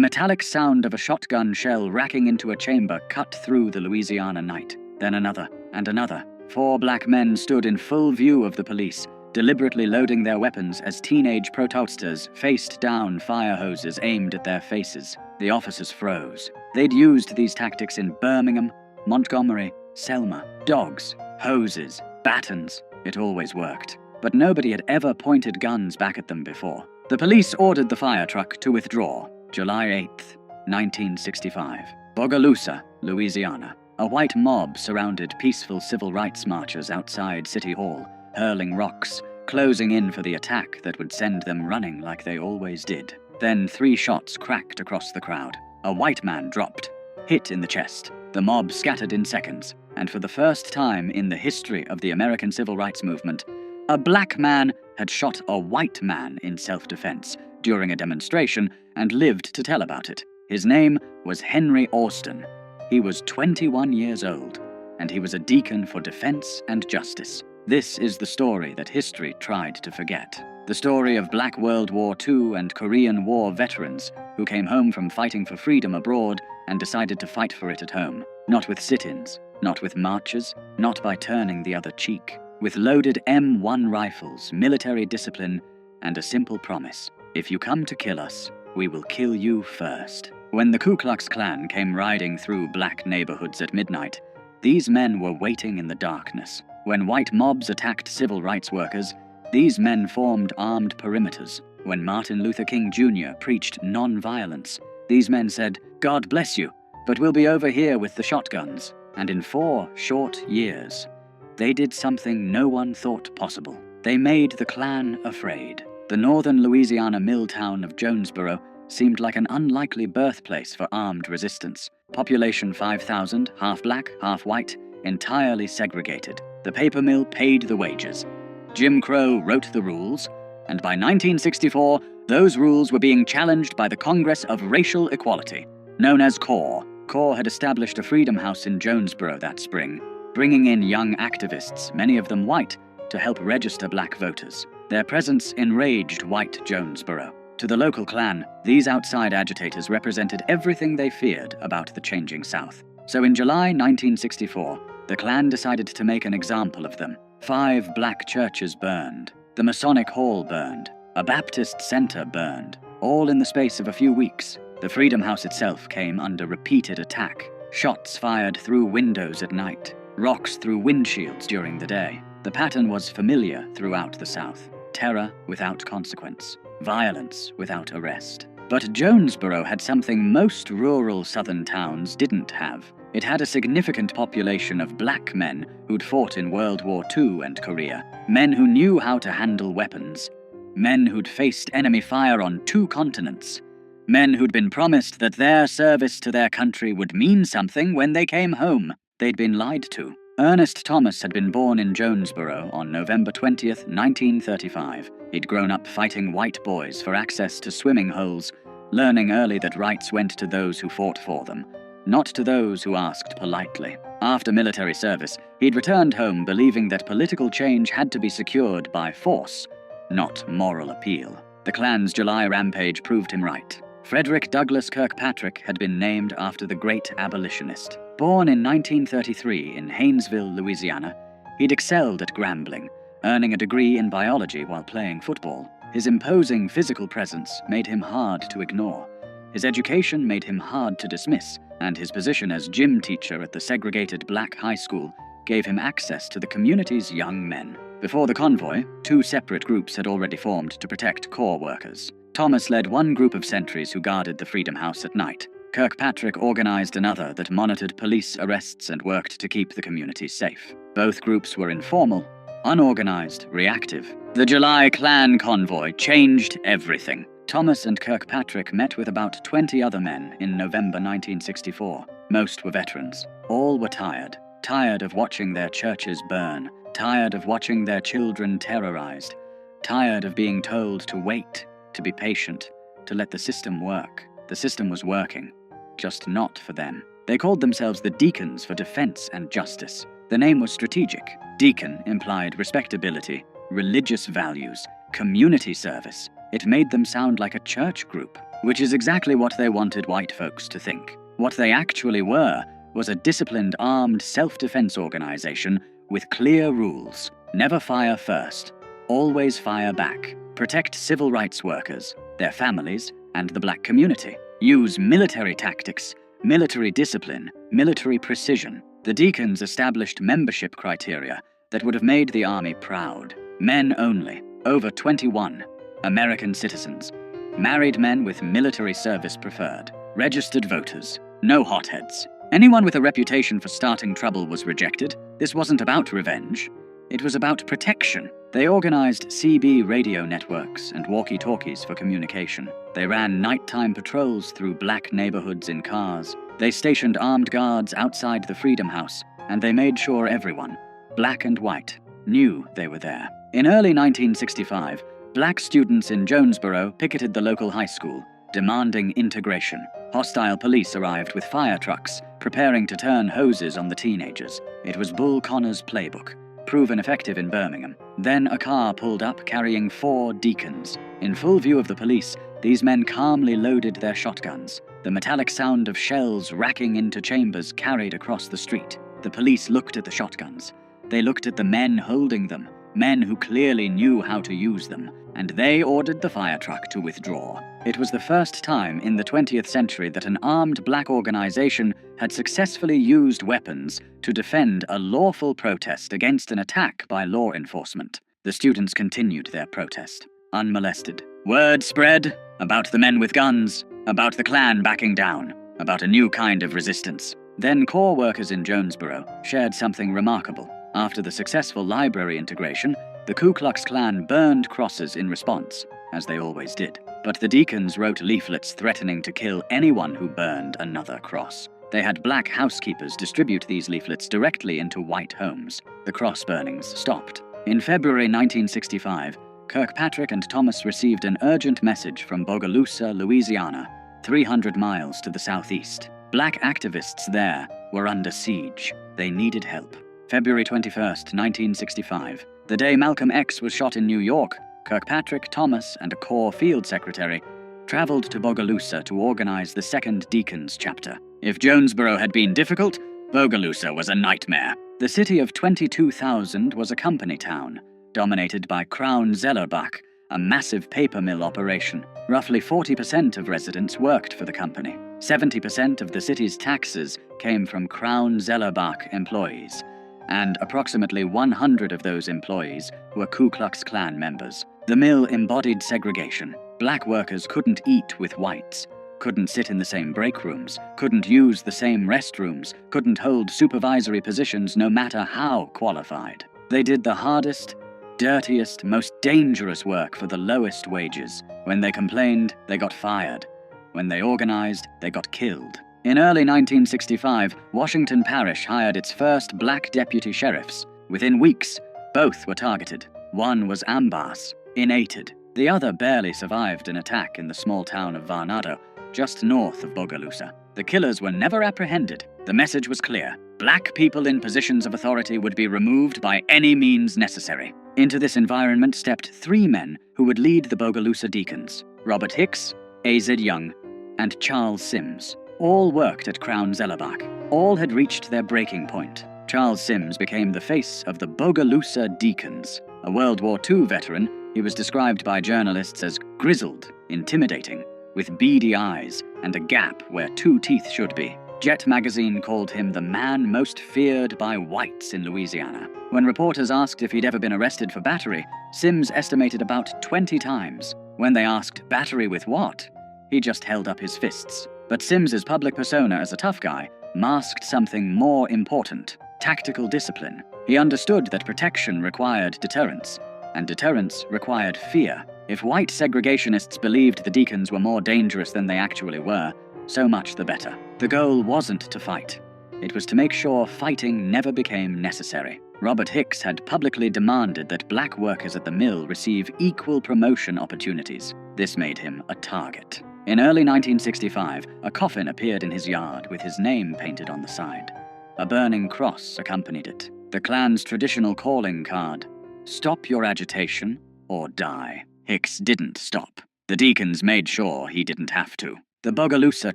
metallic sound of a shotgun shell racking into a chamber cut through the Louisiana night. Then another, and another. 4 black men stood in full view of the police, deliberately loading their weapons as teenage protesters faced down fire hoses aimed at their faces. The officers froze. They'd used these tactics in Birmingham, Montgomery, Selma. Dogs, hoses, batons. It always worked. But nobody had ever pointed guns back at them before. The police ordered the fire truck to withdraw. July 8th, 1965. Bogalusa, Louisiana. A white mob surrounded peaceful civil rights marchers outside City Hall, hurling rocks, closing in for the attack that would send them running like they always did. Then 3 shots cracked across the crowd. A white man dropped, hit in the chest. The mob scattered in seconds, and for the first time in the history of the American civil rights movement, a black man had shot a white man in self-defense during a demonstration and lived to tell about it. His name was Henry Austan. He was 21 years old, and he was a deacon for defense and justice. This is the story that history tried to forget. The story of Black World War II and Korean War veterans who came home from fighting for freedom abroad and decided to fight for it at home. Not with sit-ins, not with marches, not by turning the other cheek. With loaded M1 rifles, military discipline, and a simple promise. If you come to kill us, we will kill you first. When the Ku Klux Klan came riding through black neighborhoods at midnight, these men were waiting in the darkness. When white mobs attacked civil rights workers, these men formed armed perimeters. When Martin Luther King Jr. preached non-violence, these men said, "God bless you, but we'll be over here with the shotguns." And in 4 short years, they did something no one thought possible. They made the Klan afraid. The northern Louisiana mill town of Jonesboro seemed like an unlikely birthplace for armed resistance. Population 5,000, half black, half white, entirely segregated. The paper mill paid the wages. Jim Crow wrote the rules, and by 1964, those rules were being challenged by the Congress of Racial Equality, known as CORE. CORE had established a freedom house in Jonesboro that spring, bringing in young activists, many of them white, to help register black voters. Their presence enraged white Jonesboro. To the local Klan, these outside agitators represented everything they feared about the changing South. So in July 1964, the Klan decided to make an example of them. 5 black churches burned. The Masonic Hall burned. A Baptist center burned. All in the space of a few weeks. The Freedom House itself came under repeated attack. Shots fired through windows at night. Rocks through windshields during the day. The pattern was familiar throughout the South. Terror without consequence. Violence without arrest. But Jonesboro had something most rural southern towns didn't have. It had a significant population of black men who'd fought in World War II and Korea. Men who knew how to handle weapons. Men who'd faced enemy fire on 2 continents. Men who'd been promised that their service to their country would mean something when they came home. They'd been lied to. Ernest Thomas had been born in Jonesboro on November 20th, 1935. He'd grown up fighting white boys for access to swimming holes, learning early that rights went to those who fought for them, not to those who asked politely. After military service, he'd returned home believing that political change had to be secured by force, not moral appeal. The Klan's July rampage proved him right. Frederick Douglass Kirkpatrick had been named after the great abolitionist. Born in 1933 in Haynesville, Louisiana, he'd excelled at Grambling, earning a degree in biology while playing football. His imposing physical presence made him hard to ignore. His education made him hard to dismiss, and his position as gym teacher at the segregated black high school gave him access to the community's young men. Before the convoy, 2 separate groups had already formed to protect corps workers. Thomas led one group of sentries who guarded the Freedom House at night. Kirkpatrick organized another that monitored police arrests and worked to keep the community safe. Both groups were informal, unorganized, reactive. The July Klan convoy changed everything. Thomas and Kirkpatrick met with about 20 other men in November 1964. Most were veterans. All were tired. Tired of watching their churches burn. Tired of watching their children terrorized. Tired of being told to wait, to be patient, to let the system work. The system was working, just not for them. They called themselves the Deacons for Defense and Justice. The name was strategic. Deacon implied respectability, religious values, community service. It made them sound like a church group. which is exactly what they wanted white folks to think. What they actually were was a disciplined armed self-defense organization with clear rules. Never fire first. Always fire back. Protect civil rights workers, their families, and the black community. Use military tactics, military discipline, military precision. The Deacons established membership criteria that would have made the Army proud. Men only, over 21, American citizens, married men with military service preferred, registered voters, no hotheads. Anyone with a reputation for starting trouble was rejected. This wasn't about revenge. It was about protection. They organized CB radio networks and walkie-talkies for communication. They ran nighttime patrols through black neighborhoods in cars. They stationed armed guards outside the Freedom House, and they made sure everyone, black and white, knew they were there. In early 1965, black students in Jonesboro picketed the local high school, demanding integration. Hostile police arrived with fire trucks, preparing to turn hoses on the teenagers. It was Bull Connor's playbook, proven effective in Birmingham. Then a car pulled up carrying 4 Deacons. In full view of the police, these men calmly loaded their shotguns. The metallic sound of shells racking into chambers carried across the street. The police looked at the shotguns. They looked at the men holding them, men who clearly knew how to use them, and they ordered the fire truck to withdraw. It was the first time in the 20th century that an armed black organization had successfully used weapons to defend a lawful protest against an attack by law enforcement. The students continued their protest, unmolested. Word spread about the men with guns, about the Klan backing down, about a new kind of resistance. Then corps workers in Jonesboro shared something remarkable. After the successful library integration, the Ku Klux Klan burned crosses in response, as they always did. But the Deacons wrote leaflets threatening to kill anyone who burned another cross. They had black housekeepers distribute these leaflets directly into white homes. The cross burnings stopped. In February 1965, Kirkpatrick and Thomas received an urgent message from Bogalusa, Louisiana, 300 miles to the southeast. Black activists there were under siege. They needed help. February 21st, 1965. The day Malcolm X was shot in New York, Kirkpatrick, Thomas, and a Corps field secretary traveled to Bogalusa to organize the 2nd Deacons chapter. If Jonesboro had been difficult, Bogalusa was a nightmare. The city of 22,000 was a company town, dominated by Crown Zellerbach, a massive paper mill operation. Roughly 40% of residents worked for the company. 70% of the city's taxes came from Crown Zellerbach employees, and approximately 100 of those employees were Ku Klux Klan members. The mill embodied segregation. Black workers couldn't eat with whites, couldn't sit in the same break rooms, couldn't use the same restrooms, couldn't hold supervisory positions no matter how qualified. They did the hardest, dirtiest, most dangerous work for the lowest wages. When they complained, they got fired. When they organized, they got killed. In early 1965, Washington Parish hired its first black deputy sheriffs. Within weeks, both were targeted. One was Ambas, innated. The other barely survived an attack in the small town of Varnado, just north of Bogalusa. The killers were never apprehended. The message was clear. Black people in positions of authority would be removed by any means necessary. Into this environment stepped 3 men who would lead the Bogalusa Deacons: Robert Hicks, A.Z. Young, and Charles Sims. All worked at Crown Zellerbach. All had reached their breaking point. Charles Sims became the face of the Bogalusa Deacons. A World War II veteran, he was described by journalists as grizzled, intimidating, with beady eyes and a gap where 2 teeth should be. Jet magazine called him the man most feared by whites in Louisiana. When reporters asked if he'd ever been arrested for battery, Sims estimated about 20 times. When they asked, battery with what? He just held up his fists. But Sims's public persona as a tough guy masked something more important: tactical discipline. He understood that protection required deterrence, and deterrence required fear. If white segregationists believed the Deacons were more dangerous than they actually were, so much the better. The goal wasn't to fight. It was to make sure fighting never became necessary. Robert Hicks had publicly demanded that black workers at the mill receive equal promotion opportunities. This made him a target. In early 1965, a coffin appeared in his yard with his name painted on the side. A burning cross accompanied it. The Klan's traditional calling card: stop your agitation or die. Hicks didn't stop. The Deacons made sure he didn't have to. The Bogalusa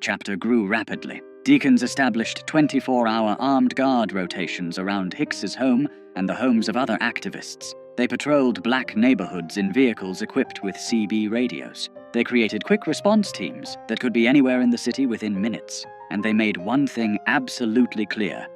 chapter grew rapidly. Deacons established 24-hour armed guard rotations around Hicks's home and the homes of other activists. They patrolled black neighborhoods in vehicles equipped with CB radios. They created quick response teams that could be anywhere in the city within minutes. And they made one thing absolutely clear.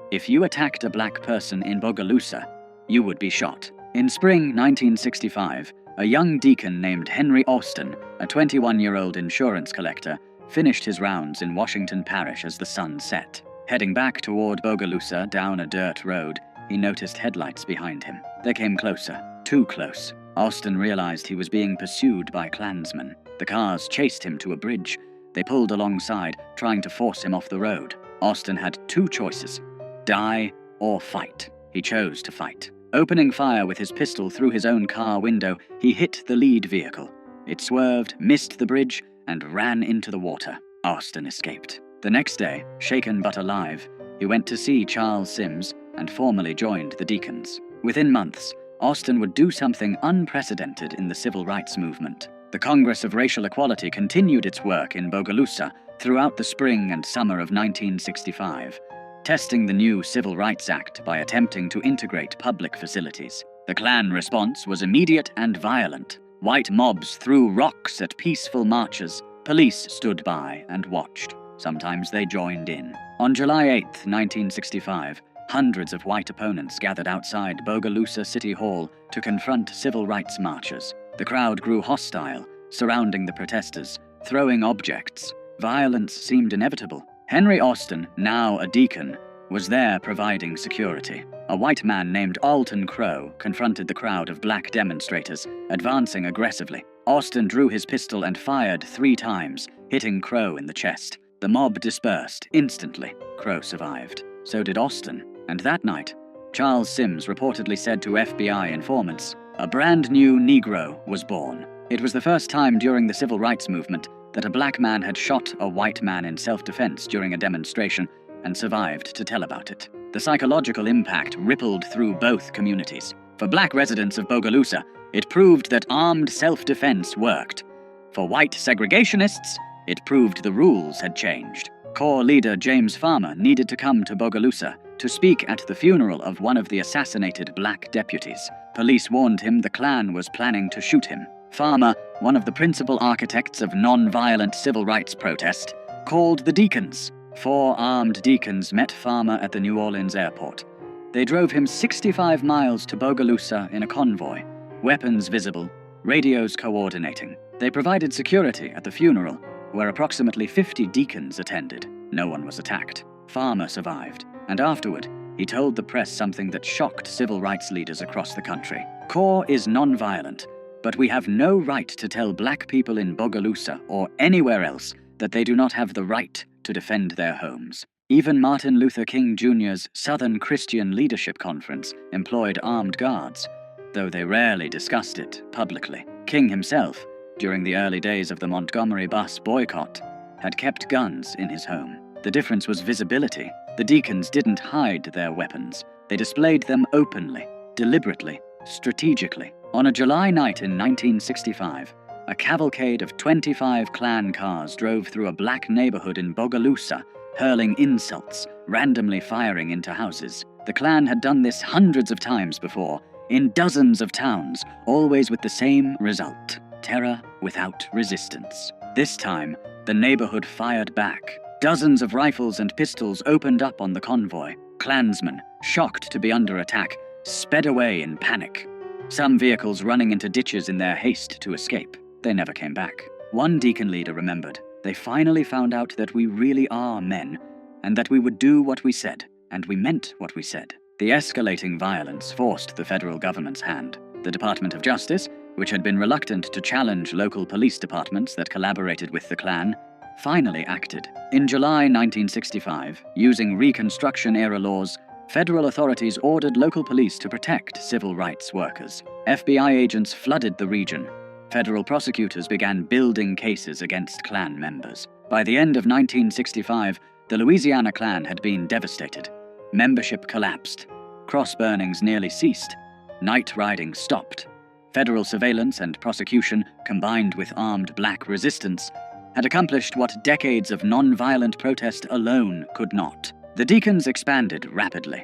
If you attacked a black person in Bogalusa, you would be shot. In spring 1965, a young deacon named Henry Austan, a 21-year-old insurance collector, finished his rounds in Washington Parish as the sun set. Heading back toward Bogalusa down a dirt road, he noticed headlights behind him. They came closer, too close. Austan realized he was being pursued by Klansmen. The cars chased him to a bridge. They pulled alongside, trying to force him off the road. Austan had two choices: die or fight. He chose to fight. Opening fire with his pistol through his own car window, he hit the lead vehicle. It swerved, missed the bridge, and ran into the water. Austan escaped. The next day, shaken but alive, he went to see Charles Sims and formally joined the Deacons. Within months, Austan would do something unprecedented in the civil rights movement. The Congress of Racial Equality continued its work in Bogalusa throughout the spring and summer of 1965, testing the new Civil Rights Act by attempting to integrate public facilities. The Klan response was immediate and violent. White mobs threw rocks at peaceful marchers. Police stood by and watched. Sometimes they joined in. On July 8, 1965, hundreds of white opponents gathered outside Bogalusa City Hall to confront civil rights marchers. The crowd grew hostile, surrounding the protesters, throwing objects. Violence seemed inevitable. Henry Austan, now a deacon, was there providing security. A white man named Alton Crow confronted the crowd of black demonstrators, advancing aggressively. Austan drew his pistol and fired 3 times, hitting Crow in the chest. The mob dispersed instantly. Crow survived. So did Austan. And that night, Charles Sims reportedly said to FBI informants, a brand new Negro was born. It was the first time during the civil rights movement that a black man had shot a white man in self-defense during a demonstration and survived to tell about it. The psychological impact rippled through both communities. For black residents of Bogalusa, it proved that armed self-defense worked. For white segregationists, it proved the rules had changed. Corps leader James Farmer needed to come to Bogalusa to speak at the funeral of one of the assassinated black deputies. Police warned him the Klan was planning to shoot him. Farmer, one of the principal architects of non-violent civil rights protest, called the Deacons. 4 armed deacons met Farmer at the New Orleans airport. They drove him 65 miles to Bogalusa in a convoy, weapons visible, radios coordinating. They provided security at the funeral, where approximately 50 deacons attended. No one was attacked. Farmer survived, and afterward, he told the press something that shocked civil rights leaders across the country. Corps is non-violent, but we have no right to tell black people in Bogalusa or anywhere else that they do not have the right to defend their homes. Even Martin Luther King Jr.'s Southern Christian Leadership Conference employed armed guards, though they rarely discussed it publicly. King himself, during the early days of the Montgomery bus boycott, had kept guns in his home. The difference was visibility. The Deacons didn't hide their weapons. They displayed them openly, deliberately, strategically. On a July night in 1965, a cavalcade of 25 Klan cars drove through a black neighborhood in Bogalusa, hurling insults, randomly firing into houses. The Klan had done this hundreds of times before, in dozens of towns, always with the same result: terror without resistance. This time, the neighborhood fired back. Dozens of rifles and pistols opened up on the convoy. Klansmen, shocked to be under attack, sped away in panic. Some vehicles running into ditches in their haste to escape. They never came back. One deacon leader remembered, they finally found out that we really are men, and that we would do what we said, and we meant what we said. The escalating violence forced the federal government's hand. The Department of Justice, which had been reluctant to challenge local police departments that collaborated with the Klan, finally acted. In July 1965, using Reconstruction-era laws, federal authorities ordered local police to protect civil rights workers. FBI agents flooded the region. Federal prosecutors began building cases against Klan members. By the end of 1965, the Louisiana Klan had been devastated. Membership collapsed. Cross burnings nearly ceased. Night riding stopped. Federal surveillance and prosecution, combined with armed black resistance, had accomplished what decades of non-violent protest alone could not. The Deacons expanded rapidly.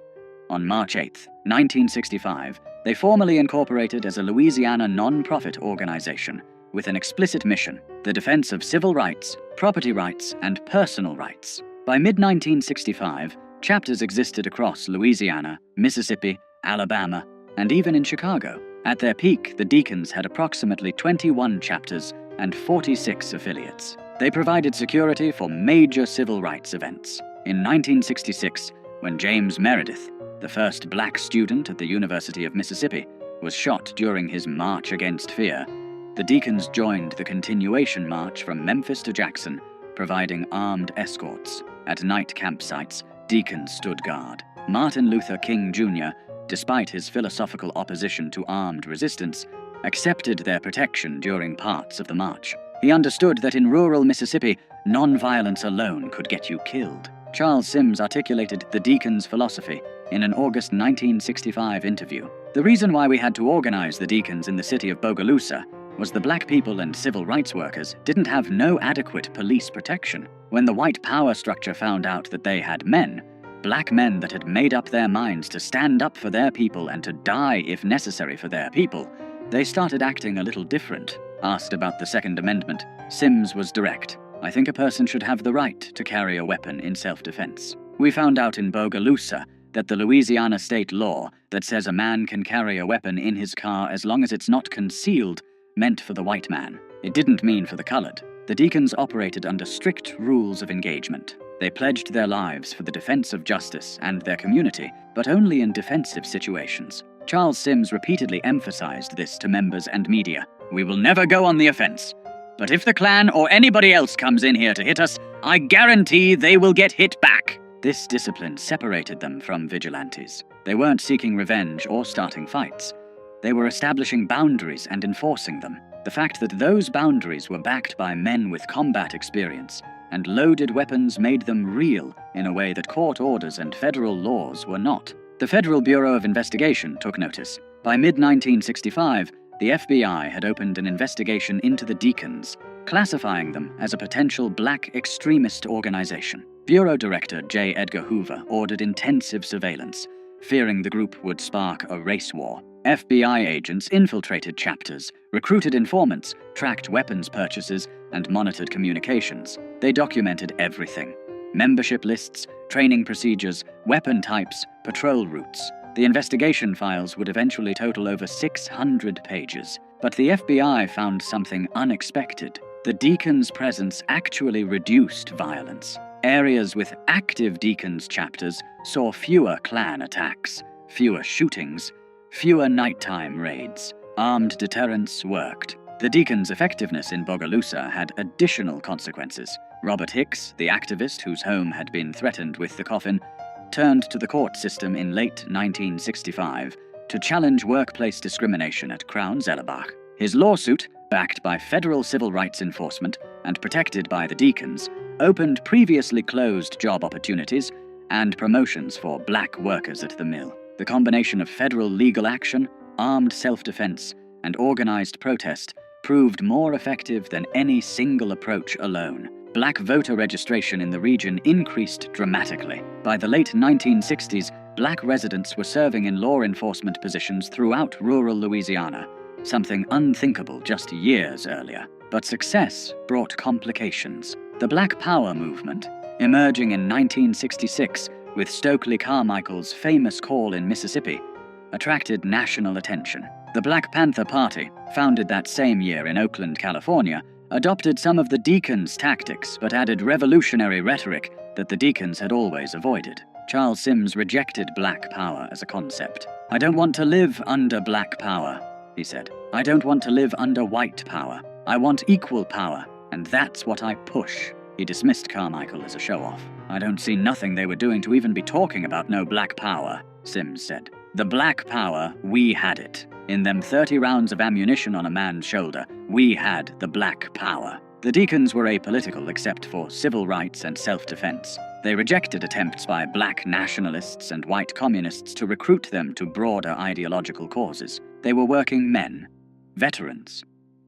On March 8, 1965, they formally incorporated as a Louisiana non-profit organization with an explicit mission: the defense of civil rights, property rights, and personal rights. By mid-1965, chapters existed across Louisiana, Mississippi, Alabama, and even in Chicago. At their peak, the Deacons had approximately 21 chapters and 46 affiliates. They provided security for major civil rights events. In 1966, when James Meredith, the first black student at the University of Mississippi, was shot during his March Against Fear, the Deacons joined the continuation march from Memphis to Jackson, providing armed escorts. At night campsites, Deacons stood guard. Martin Luther King Jr., despite his philosophical opposition to armed resistance, accepted their protection during parts of the march. He understood that in rural Mississippi, non-violence alone could get you killed. Charles Sims articulated the Deacons' philosophy in an August 1965 interview. The reason why we had to organize the Deacons in the city of Bogalusa was the black people and civil rights workers didn't have no adequate police protection. When the white power structure found out that they had men, black men that had made up their minds to stand up for their people and to die if necessary for their people, they started acting a little different. Asked about the Second Amendment, Sims was direct. "I think a person should have the right to carry a weapon in self-defense. We found out in Bogalusa that the Louisiana state law that says a man can carry a weapon in his car as long as it's not concealed meant for the white man. It didn't mean for the colored." The Deacons operated under strict rules of engagement. They pledged their lives for the defense of justice and their community, but only in defensive situations. Charles Sims repeatedly emphasized this to members and media. "We will never go on the offense. But if the Klan or anybody else comes in here to hit us, I guarantee they will get hit back." This discipline separated them from vigilantes. They weren't seeking revenge or starting fights. They were establishing boundaries and enforcing them. The fact that those boundaries were backed by men with combat experience and loaded weapons made them real in a way that court orders and federal laws were not. The Federal Bureau of Investigation took notice. By mid-1965, the FBI had opened an investigation into the Deacons, classifying them as a potential black extremist organization. Bureau Director J. Edgar Hoover ordered intensive surveillance, fearing the group would spark a race war. FBI agents infiltrated chapters, recruited informants, tracked weapons purchases, and monitored communications. They documented everything: membership lists, training procedures, weapon types, patrol routes. The investigation files would eventually total over 600 pages. But the FBI found something unexpected. The Deacons' presence actually reduced violence. Areas with active Deacons chapters saw fewer Klan attacks, fewer shootings, fewer nighttime raids. Armed deterrence worked. The Deacons' effectiveness in Bogalusa had additional consequences. Robert Hicks, the activist whose home had been threatened with the coffin, turned to the court system in late 1965 to challenge workplace discrimination at Crown Zellerbach. His lawsuit, backed by federal civil rights enforcement and protected by the Deacons, opened previously closed job opportunities and promotions for black workers at the mill. The combination of federal legal action, armed self-defense, and organized protest proved more effective than any single approach alone. Black voter registration in the region increased dramatically. By the late 1960s, black residents were serving in law enforcement positions throughout rural Louisiana, something unthinkable just years earlier. But success brought complications. The Black Power movement, emerging in 1966 with Stokely Carmichael's famous call in Mississippi, attracted national attention. The Black Panther Party, founded that same year in Oakland, California, adopted some of the Deacons' tactics but added revolutionary rhetoric that the Deacons had always avoided. Charles Sims rejected black power as a concept. "I don't want to live under black power," he said. "I don't want to live under white power. I want equal power, and that's what I push." He dismissed Carmichael as a show-off. "I don't see nothing they were doing to even be talking about no black power," Sims said. "The black power, we had it. In them 30 rounds of ammunition on a man's shoulder, we had the black power." The Deacons were apolitical except for civil rights and self-defense. They rejected attempts by black nationalists and white communists to recruit them to broader ideological causes. They were working men, Veterans.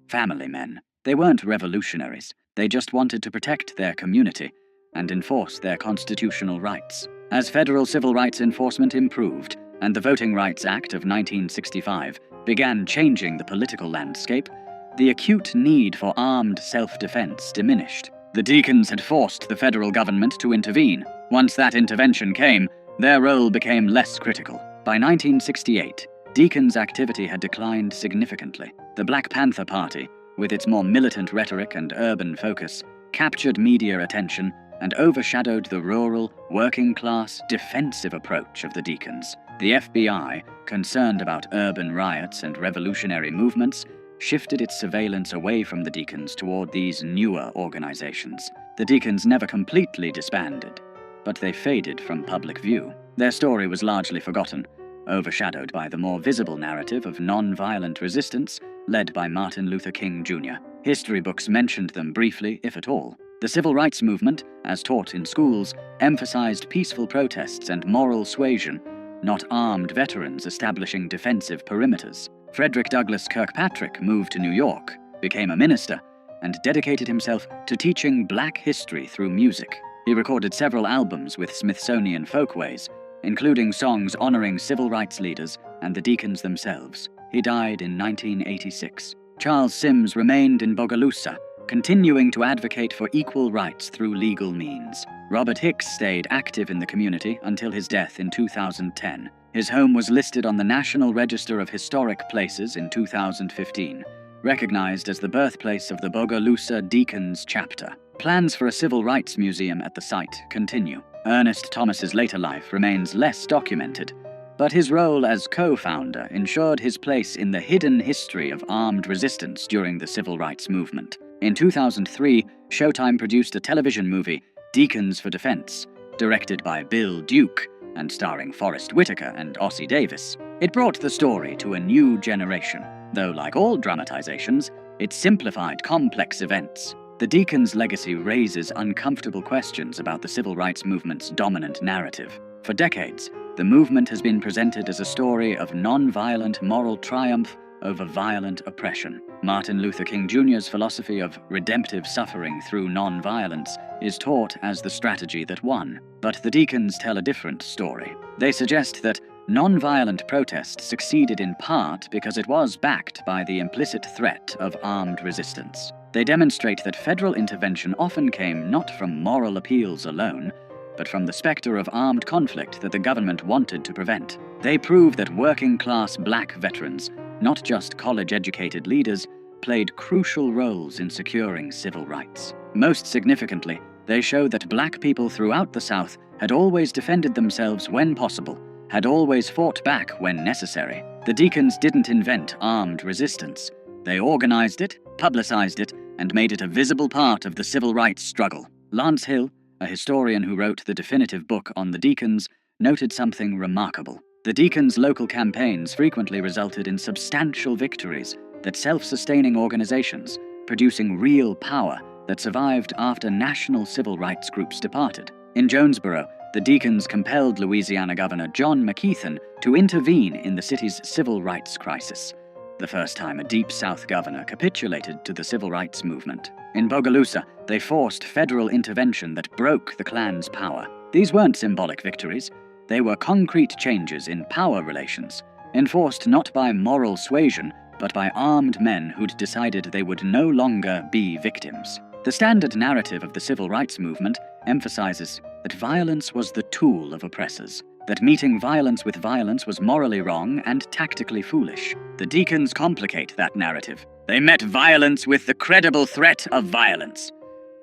Family men. They weren't revolutionaries. They just wanted to protect their community and enforce their constitutional rights. As federal civil rights enforcement improved, and the Voting Rights Act of 1965 began changing the political landscape, the acute need for armed self-defense diminished. The Deacons had forced the federal government to intervene. Once that intervention came, their role became less critical. By 1968, Deacons' activity had declined significantly. The Black Panther Party, with its more militant rhetoric and urban focus, captured media attention and overshadowed the rural, working-class, defensive approach of the Deacons. The FBI, concerned about urban riots and revolutionary movements, shifted its surveillance away from the Deacons toward these newer organizations. The Deacons never completely disbanded, but they faded from public view. Their story was largely forgotten, overshadowed by the more visible narrative of non-violent resistance led by Martin Luther King Jr. History books mentioned them briefly, if at all. The civil rights movement, as taught in schools, emphasized peaceful protests and moral suasion, not armed veterans establishing defensive perimeters. Frederick Douglass Kirkpatrick moved to New York, became a minister, and dedicated himself to teaching Black history through music. He recorded several albums with Smithsonian Folkways, including songs honoring civil rights leaders and the Deacons themselves. He died in 1986. Charles Sims remained in Bogalusa, continuing to advocate for equal rights through legal means. Robert Hicks stayed active in the community until his death in 2010. His home was listed on the National Register of Historic Places in 2015, recognized as the birthplace of the Bogalusa Deacons chapter. Plans for a civil rights museum at the site continue. Ernest Thomas's later life remains less documented, but his role as co-founder ensured his place in the hidden history of armed resistance during the civil rights movement. In 2003, Showtime produced a television movie, Deacons for Defense, directed by Bill Duke and starring Forrest Whitaker and Ossie Davis. It brought the story to a new generation, though like all dramatizations, it simplified complex events. The Deacons' legacy raises uncomfortable questions about the civil rights movement's dominant narrative. For decades, the movement has been presented as a story of non-violent moral triumph over violent oppression. Martin Luther King Jr.'s philosophy of redemptive suffering through non-violence is taught as the strategy that won. But the Deacons tell a different story. They suggest that non-violent protest succeeded in part because it was backed by the implicit threat of armed resistance. They demonstrate that federal intervention often came not from moral appeals alone, but from the specter of armed conflict that the government wanted to prevent. They prove that working-class Black veterans, not just college-educated leaders, played crucial roles in securing civil rights. Most significantly, they show that Black people throughout the South had always defended themselves when possible, had always fought back when necessary. The Deacons didn't invent armed resistance. They organized it, publicized it, and made it a visible part of the civil rights struggle. Lance Hill, a historian who wrote the definitive book on the Deacons, noted something remarkable. The Deacons' local campaigns frequently resulted in substantial victories that self-sustaining organizations, producing real power that survived after national civil rights groups departed. In Jonesboro, the Deacons compelled Louisiana Governor John McKeithen to intervene in the city's civil rights crisis, the first time a Deep South governor capitulated to the civil rights movement. In Bogalusa, they forced federal intervention that broke the Klan's power. These weren't symbolic victories. They were concrete changes in power relations, enforced not by moral suasion, but by armed men who'd decided they would no longer be victims. The standard narrative of the civil rights movement emphasizes that violence was the tool of oppressors, that meeting violence with violence was morally wrong and tactically foolish. The Deacons complicate that narrative. They met violence with the credible threat of violence.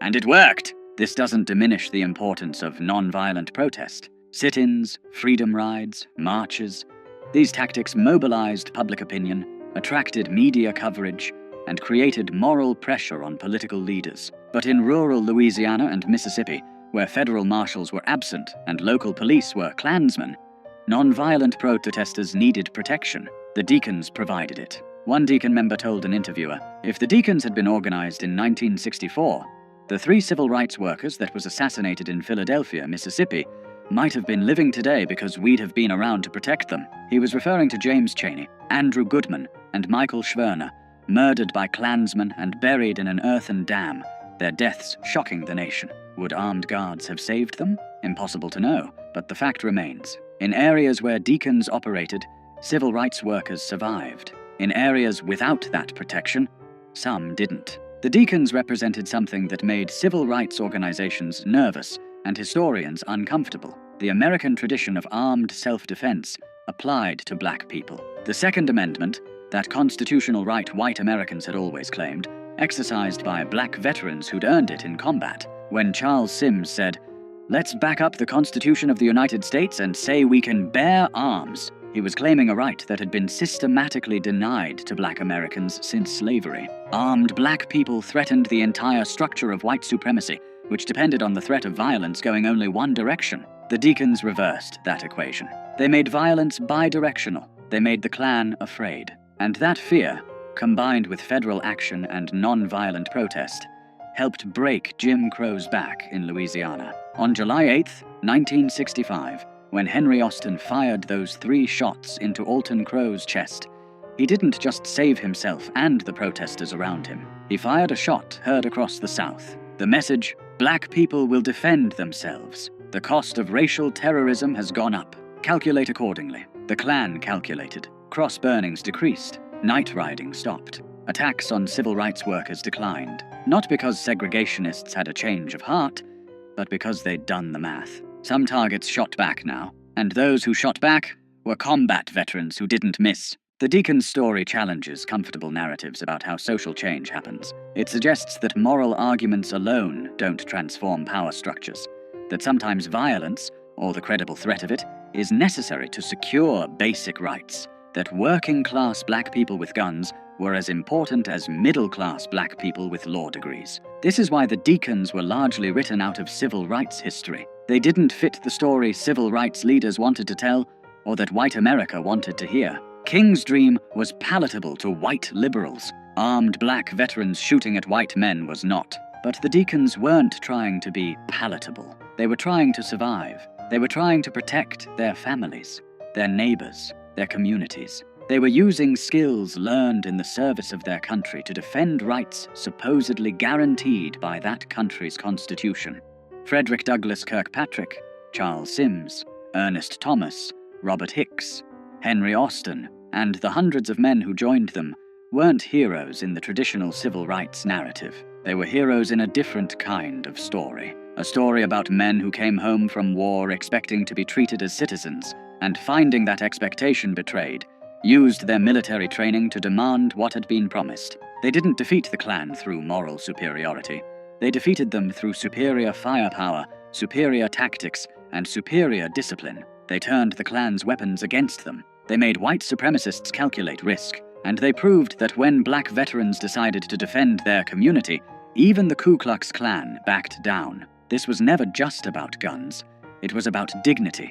And it worked. This doesn't diminish the importance of non-violent protest. Sit-ins, freedom rides, marches. These tactics mobilized public opinion, attracted media coverage, and created moral pressure on political leaders. But in rural Louisiana and Mississippi, where federal marshals were absent and local police were Klansmen, non-violent protesters needed protection. The Deacons provided it. One Deacon member told an interviewer, "If the Deacons had been organized in 1964, the 3 civil rights workers that was assassinated in Philadelphia, Mississippi, might have been living today because we'd have been around to protect them." He was referring to James Chaney, Andrew Goodman, and Michael Schwerner, murdered by Klansmen and buried in an earthen dam, their deaths shocking the nation. Would armed guards have saved them? Impossible to know, but the fact remains. In areas where Deacons operated, civil rights workers survived. In areas without that protection, some didn't. The Deacons represented something that made civil rights organizations nervous and historians uncomfortable. The American tradition of armed self-defense applied to black people. The Second Amendment, that constitutional right white Americans had always claimed, exercised by black veterans who'd earned it in combat. When Charles Sims said, "Let's back up the Constitution of the United States and say we can bear arms," he was claiming a right that had been systematically denied to black Americans since slavery. Armed black people threatened the entire structure of white supremacy, which depended on the threat of violence going only one direction. The Deacons reversed that equation. They made violence bidirectional. They made the Klan afraid. And that fear, combined with federal action and non-violent protest, helped break Jim Crow's back in Louisiana. On July 8, 1965, when Henry Austan fired those 3 shots into Alton Crow's chest, he didn't just save himself and the protesters around him. He fired a shot heard across the South. The message, "Black people will defend themselves. The cost of racial terrorism has gone up. Calculate accordingly." The Klan calculated. Cross burnings decreased. Night riding stopped. Attacks on civil rights workers declined. Not because segregationists had a change of heart, but because they'd done the math. Some targets shot back now, and those who shot back were combat veterans who didn't miss. The Deacons' story challenges comfortable narratives about how social change happens. It suggests that moral arguments alone don't transform power structures, that sometimes violence, or the credible threat of it, is necessary to secure basic rights, that working-class black people with guns were as important as middle-class black people with law degrees. This is why the Deacons were largely written out of civil rights history. They didn't fit the story civil rights leaders wanted to tell, or that white America wanted to hear. King's dream was palatable to white liberals. Armed black veterans shooting at white men was not. But the Deacons weren't trying to be palatable. They were trying to survive. They were trying to protect their families, their neighbors, their communities. They were using skills learned in the service of their country to defend rights supposedly guaranteed by that country's constitution. Frederick Douglass Kirkpatrick, Charles Sims, Ernest Thomas, Robert Hicks, Henry Austan, and the hundreds of men who joined them weren't heroes in the traditional civil rights narrative. They were heroes in a different kind of story. A story about men who came home from war expecting to be treated as citizens, and finding that expectation betrayed, used their military training to demand what had been promised. They didn't defeat the Klan through moral superiority. They defeated them through superior firepower, superior tactics, and superior discipline. They turned the Klan's weapons against them. They made white supremacists calculate risk. And they proved that when black veterans decided to defend their community, even the Ku Klux Klan backed down. This was never just about guns. It was about dignity,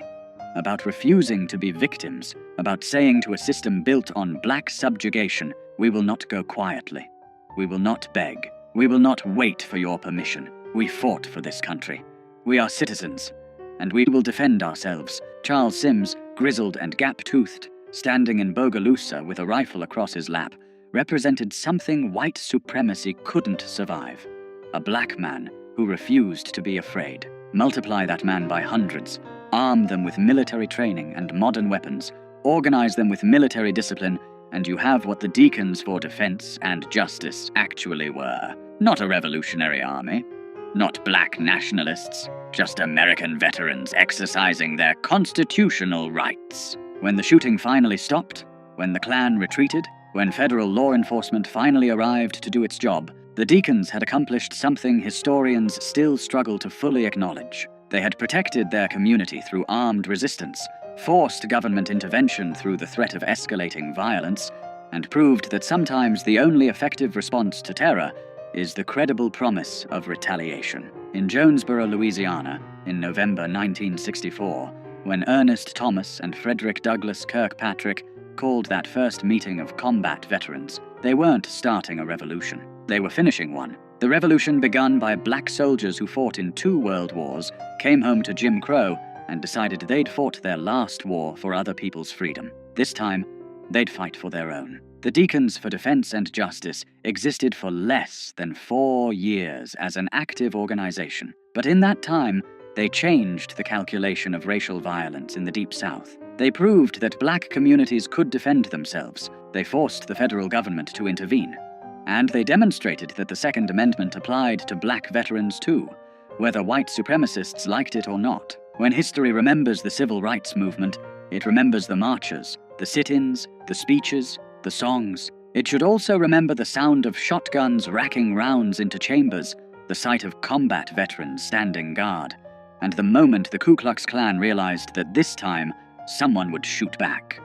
about refusing to be victims, about saying to a system built on black subjugation, "We will not go quietly. We will not beg. We will not wait for your permission. We fought for this country. We are citizens, and we will defend ourselves." Charles Sims, grizzled and gap-toothed, standing in Bogalusa with a rifle across his lap, represented something white supremacy couldn't survive. A black man who refused to be afraid. Multiply that man by hundreds. Arm them with military training and modern weapons. Organize them with military discipline, and you have what the Deacons for Defense and Justice actually were. Not a revolutionary army. Not black nationalists. Just American veterans exercising their constitutional rights. When the shooting finally stopped, when the Klan retreated, when federal law enforcement finally arrived to do its job, the Deacons had accomplished something historians still struggle to fully acknowledge. They had protected their community through armed resistance, forced government intervention through the threat of escalating violence, and proved that sometimes the only effective response to terror is the credible promise of retaliation. In Jonesboro, Louisiana, in November 1964, when Ernest Thomas and Frederick Douglass Kirkpatrick called that first meeting of combat veterans, they weren't starting a revolution. They were finishing one. The revolution begun by black soldiers who fought in 2 world wars, came home to Jim Crow, and decided they'd fought their last war for other people's freedom. This time, they'd fight for their own. The Deacons for Defense and Justice existed for less than 4 years as an active organization. But in that time, they changed the calculation of racial violence in the Deep South. They proved that black communities could defend themselves. They forced the federal government to intervene. And they demonstrated that the Second Amendment applied to black veterans too, whether white supremacists liked it or not. When history remembers the civil rights movement, it remembers the marches, the sit-ins, the speeches, the songs. It should also remember the sound of shotguns racking rounds into chambers, the sight of combat veterans standing guard, and the moment the Ku Klux Klan realized that this time, someone would shoot back.